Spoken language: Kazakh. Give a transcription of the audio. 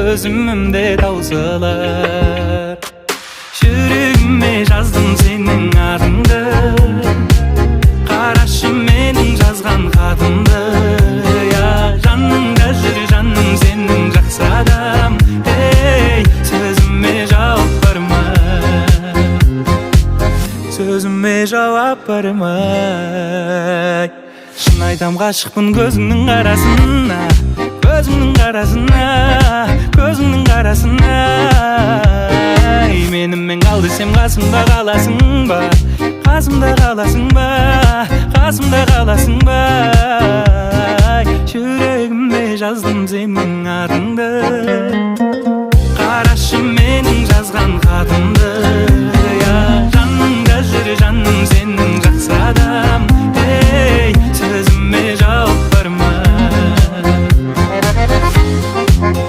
өзүмдө таусылар. Жүрөгүмө жаздым сенин атыңды, карашы менин жазган хатымды. Жаныңда жүр жаным сенин жакшы адам. Сөзүмө жооп бармай, сөзүмө жооп бармай. Шын айтам гашыкмын көзүңнүн карасына, көзүңнүн карасына, көзүңнүн карасына. Менимен кал десем касымда каласың ба, касымда каласың ба, касымда каласың ба. Жүрөгүмө жаздым сенин атыңды, карашы менин жазган хатымды.